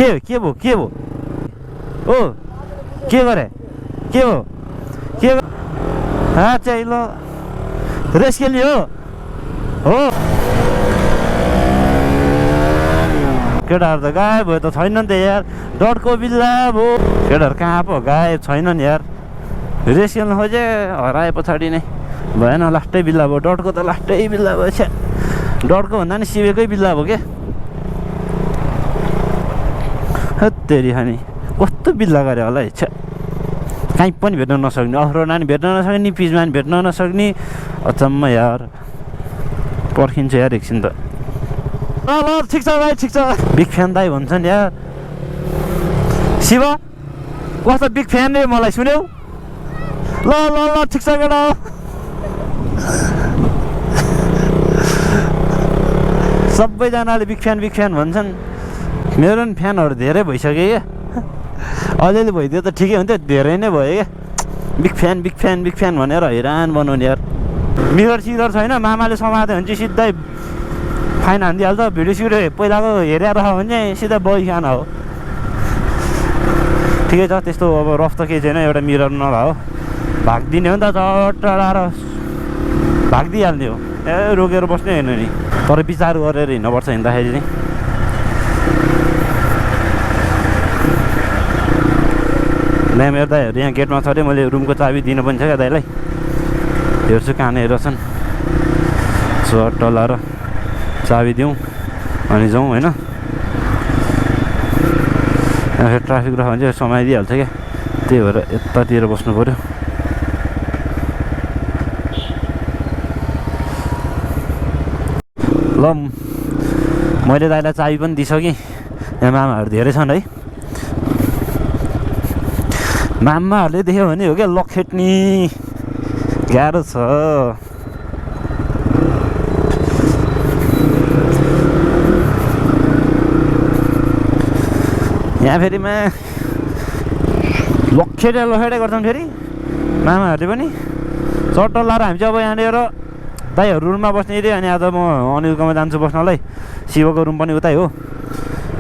के भयो ओ के गरे के हो चाहिँ ल रेस खेल्ने हो केटाहरू त गायब भयो त छैन नि त यार डटको बिल्ला भयो केटाहरू कहाँ पो गायब छैन नि यार रेस खेल्नु खोजे हराए पछाडि नै भएन लास्टै बिल्ला भयो डटको त लास्टै बिल्ला भयो छ्या डटको भन्दा नि सिबेकै बिल्ला भयो क्या हत्तेरी खाने कस्तो बिल्ला गरे होला है छ्या कहीँ पनि भेट्न नसक्ने अफ्रो नानी भेट्न नसक्ने पिचमा नि भेट्न नसक्ने अचम्म यार पर्खिन्छ यार एकछिन त ल ठिक छ भाइ ठिक छ बिग फ्यान दाइ भन्छ नि यार शिव कस्तो बिग फ्यान रे मलाई सुन्यौ ल ल ल ठिक छ केटा सबैजनाले बिग फ्यान भन्छन् मेरो नि फ्यानहरू धेरै भइसक्यो क्या अलिअलि भइदियो त ठिकै हुन्थ्यो धेरै नै भयो क्या बिग फ्यान भनेर हैरान बनाउने यार मिरर छैन मामाले समात्यो भने चाहिँ सिधै फाइन हानिदिइहाल्छ भिडियो सिडियो पहिलाको हेरेर भने चाहिँ सिधै बही खाना हो ठिकै छ त्यस्तो अब रफ त केही छैन एउटा मिरर नभए हो भागिदिने हो नि त चट्ट लाएर भागिदिइहाल्ने हो ए रोकेर बस्ने होइन नि तर विचार गरेर हिँड्नुपर्छ हिँड्दाखेरि चाहिँ ल्याम मेरो दाइहरू यहाँ गेटमा छ अरे मैले रुमको चाबी दिनु पनि छ क्या दाइलाई हेर्छु कहाँनिर रहेछन् चट्ट लाएर चाबी दिउँ अनि जाउँ होइन फेरि ट्राफिक रह्यो भने चाहिँ समाइदिइहाल्छ क्या त्यही भएर यतातिर बस्नु पऱ्यो ल मैले दाइलाई चाबी पनि दिइसकेँ यहाँ मामाहरू धेरै छन् है मामाहरूले देख्यो भने हो क्या लखेट्नी गाह्रो छ यहाँ फेरिमा लखेटे गर्छन् फेरि मामाहरूले पनि चट्ट लाएर हामी चाहिँ अब यहाँनिर दाइहरू रुममा बस्ने अरे अनि आज म अनिलकोमा जान्छु बस्नलाई शिवको रुम पनि उतै हो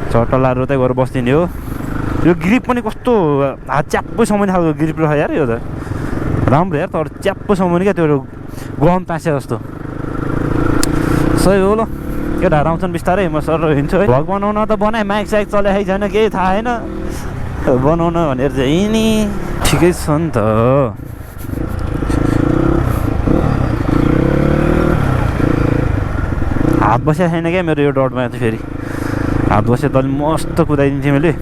चट्ट लाएर उतै गएर बस्दिने हो यो ग्रिप पनि कस्तो हात च्याप्पै समाउने खालको ग्रिप रह्यो यार यो त राम्रो यार तर च्याप्पो समाउने क्या त्यो गम तासे जस्तो सही हो ल केटाहरू आउँछन् बिस्तारै म सर हिँड्छु है भ्लग बनाउन त बनाएँ माइक साइक चलाएकै छैन केही थाहा छैन बनाउन भनेर चाहिँ नि ठिकै छ नि त हात बसेको छैन क्या मेरो यो डटमा चाहिँ फेरि हात बसे त अलिक मस्त कुदाइदिन्थेँ मैले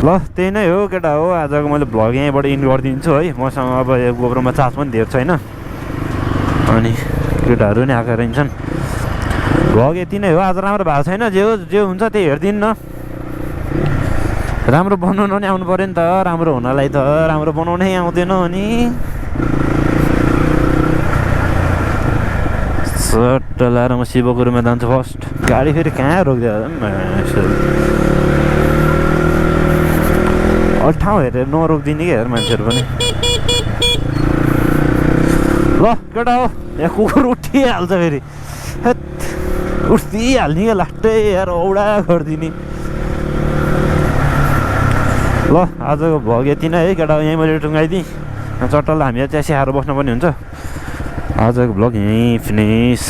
ल त्यही नै हो केटा हो आजको मैले भ्लग यहीँबाट इन्ड गरिदिन्छु है मसँग अब गोप्रोमा चार्ज पनि धेरै छैन अनि केटाहरू नि आएको रहन्छन् भ्लग यति नै हो आज राम्रो भएको छैन जे हुन्छ त्यही हेरिदिनु न राम्रो बनाउन नि आउनु पऱ्यो नि त राम्रो हुनलाई त राम्रो बनाउनै आउँदैन अनि सट्ट लाएर म शिवको रुममा जान्छु फर्स्ट गाडी फेरि कहाँ रोकिदियो ठाउँ हेरेर नरोकिदिने क्या हेर मान्छेहरू पनि ल केटा हो यहाँ कुकुर उठिहाल्छ फेरि उठिहाल्ने क्या लास्टै यार औडा गरिदिने ल आजको भ्लग यति नै है केटा यहीँ मैले टुङ्गाइदिएँ चट्टल हामीलाई चिया खाएर बस्नु पनि हुन्छ आजको भ्लग यहीँ फिनिस